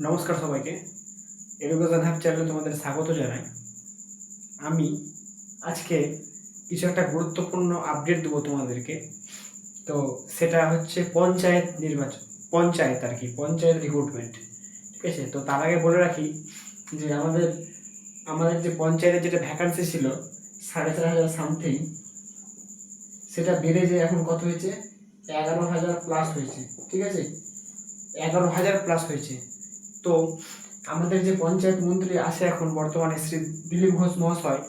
নমস্কার সবাইকে। Education hub চ্যানেলে তোমাদের স্বাগত জানাই। আমি আজকে কিছু একটা গুরুত্বপূর্ণ আপডেট দেবো তোমাদেরকে। তো সেটা হচ্ছে পঞ্চায়েত নির্বাচন, পঞ্চায়েত আর কি, পঞ্চায়েত রিক্রুটমেন্ট। ঠিক আছে, তো তার আগে বলে রাখি যে আমাদের আমাদের যে পঞ্চায়েতের যেটা ভ্যাকান্সি ছিল 4,500 সামথিং, সেটা বেড়ে যে এখন কত হয়েছে, 11,000 প্লাস হয়েছে। ঠিক আছে, 11,000 প্লাস হয়েছে। তো আমাদের যে পঞ্চায়েত মন্ত্রী আছে এখন বর্তমানে, শ্রী দিলীপ ঘোষ মহাশয়,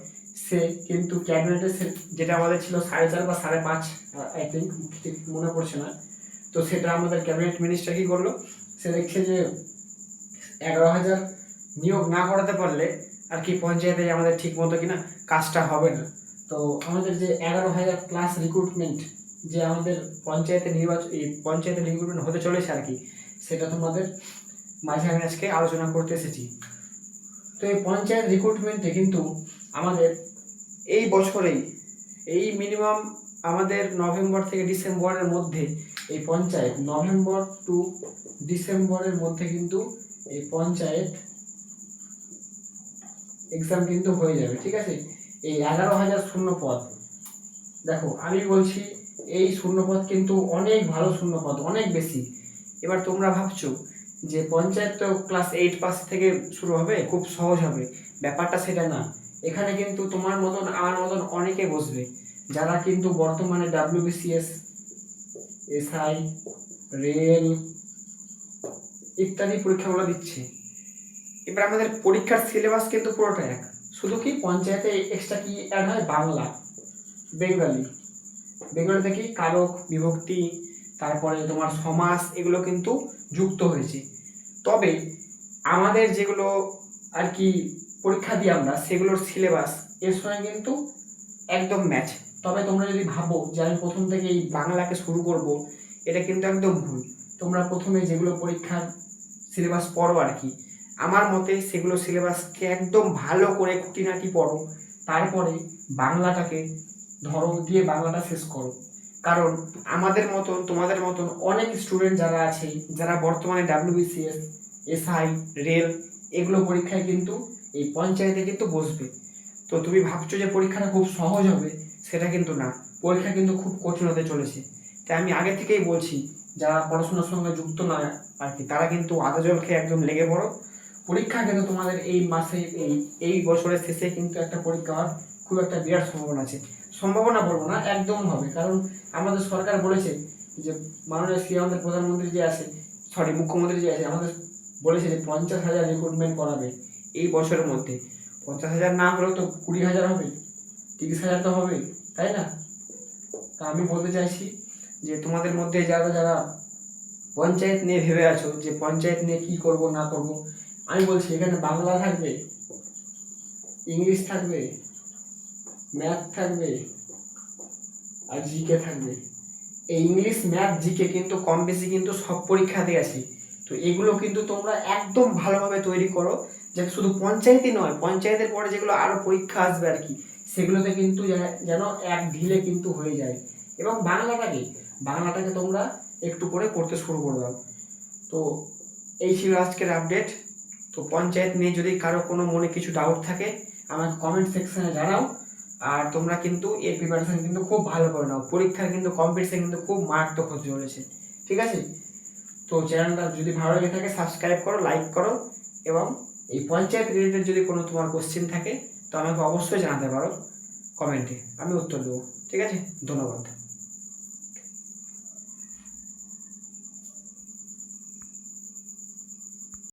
সে কিন্তু ক্যাবিনেটে যেটা আমাদের ছিল 4.5 বা 5.5, আই থিঙ্ক, ঠিক মনে পড়ছে না, তো সেটা আমাদের ক্যাবিনেট মিনিস্টার কি করলো, সে দেখছে যে 11,000 নিয়োগ না করাতে পারলে আর কি পঞ্চায়েতে আমাদের ঠিক মতো কিনা কাজটা হবে না। তো আমাদের যে 11,000 প্লাস রিক্রুটমেন্ট যে আমাদের পঞ্চায়েতে নির্বাচন, এই পঞ্চায়েতে রিক্রুটমেন্ট হতে চলেছে আর কি, সেটা তোমাদের মাঝে আমি আজকে আলোচনা করতে এসেছি। তো এই পঞ্চায়েত রিক্রুটমেন্টে কিন্তু আমাদের এই বছরেই, এই মিনিমাম আমাদের নভেম্বর থেকে ডিসেম্বরের মধ্যে এই পঞ্চায়েত, নভেম্বর টু ডিসেম্বরের মধ্যে কিন্তু এই পঞ্চায়েত এক্সাম কিন্তু হয়ে যাবে। ঠিক আছে, এই 11,000 শূন্যপদ, দেখো আমি বলছি এই শূন্যপদ কিন্তু অনেক ভালো শূন্যপদ, অনেক বেশি। এবার তোমরা ভাবছো যে পঞ্চায়েত তো ক্লাস 8 পাস থেকে শুরু হবে, খুব সহজ হবে, ব্যাপারটা সেটা না। এখানে কিন্তু তোমার মতন আমার মতন অনেকে বসবে যারা কিন্তু বর্তমানে WBCS, SI, রেল ইত্যাদি পরীক্ষাগুলো দিচ্ছে। এবার আমাদের পরীক্ষার সিলেবাস কিন্তু পুরোটা এক, শুধু কি পঞ্চায়েতে এক্সট্রা কি অ্যাড হয়, বাংলা, বেঙ্গলি, বেঙ্গলিতে কি কারক বিভক্তি, তারপরে তোমার সমাস, এগুলো কিন্তু যুক্ত হয়েছে। তবে আমাদের যেগুলো আর কি পরীক্ষা দিই আমরা, সেগুলোর সিলেবাস এর সঙ্গে কিন্তু একদম ম্যাচ। তবে তোমরা যদি ভাবো যে আমি প্রথম থেকে এই বাংলাকে শুরু করব, এটা কিন্তু একদম ভুল। তোমরা প্রথমে যেগুলো পরীক্ষার সিলেবাস পড়ো আর কি, আমার মতে সেগুলো সিলেবাসকে একদম ভালো করে খুঁটিনাটি পড়ো, তারপরে বাংলাটাকে ধরো দিয়ে বাংলাটা শেষ করো। কারণ আমাদের মতন তোমাদের মতন অনেক স্টুডেন্ট যারা আছে, যারা বর্তমানে WBCS, SI, রেল এগুলো পরীক্ষায় কিন্তু এই পঞ্চায়েতে কিন্তু বসবে। তো তুমি ভাবছো যে পরীক্ষাটা খুব সহজ হবে, সেটা কিন্তু না, পরীক্ষা কিন্তু খুব কঠিন হতে চলেছে। তাই আমি আগে থেকেই বলছি, যারা পড়াশোনার সঙ্গে যুক্ত না আর কি, তারা কিন্তু আদা জল খেয়ে একদম লেগে পড়ো। পরীক্ষা কিন্তু তোমাদের এই মাসে, এই বছরের শেষে কিন্তু একটা পরীক্ষা হওয়ার খুব একটা বিরাট সম্ভাবনা আছে। সম্ভাবনা বলবো না, একদম হবে। কারণ আমাদের সরকার বলেছে যে মাননীয় শ্রী আমাদের প্রধানমন্ত্রী যে আছে, সরি মুখ্যমন্ত্রী যে আছে, আমাদের বলেছে যে 50,000 রিক্রুটমেন্ট করাবে এই বছরের মধ্যে। 50,000 না হলেও তো 20,000 হবে, 30,000 তো হবে, তাই না? তা আমি বলতে চাইছি যে তোমাদের মধ্যে যারা যারা পঞ্চায়েত নিয়ে ভেবে আছো যে পঞ্চায়েত নিয়ে কি করব না করব, আমি বলছি এখানে বাংলা থাকবে, ইংলিশ থাকবে, ম্যাথ থাকবে, আর জিকে থাকবে। এই ইংলিশ, ম্যাথ, জিকে কিন্তু কম বেশি কিন্তু সব পরীক্ষাতে আছে। তো এগুলো কিন্তু তোমরা একদম ভালোভাবে তৈরি করো, যে শুধু পঞ্চায়েতই নয়, পঞ্চায়েতের পরে যেগুলো আরও পরীক্ষা আসবে আর কি, সেগুলোতে কিন্তু যেন এক ঢিলে কিন্তু হয়ে যায়। এবং বাংলাটাকে তোমরা একটু করে পড়তে শুরু করে দাও। তো এই ছিল আজকের আপডেট। তো পঞ্চায়েত নিয়ে যদি কারো কোনো মনে কিছু ডাউট থাকে, আমাকে কমেন্ট সেকশনে জানাও। আর তোমরা কিন্তু এর প্রিপারেশন কিন্তু খুব ভালো করে নাও, পরীক্ষার কিন্তু কম্পিটিশন কিন্তু খুব মারাত্মক হতে চলেছে। ঠিক আছে, তো চ্যানেলটা যদি ভালো লেগে থাকে সাবস্ক্রাইব করো, লাইক করো, এবং এই পঞ্চায়েত রিলেটেড যদি কোনো তোমার কোশ্চেন থাকে তো আমাকে অবশ্যই জানাতে পারো কমেন্টে, আমি উত্তর দেবো। ঠিক আছে, ধন্যবাদ।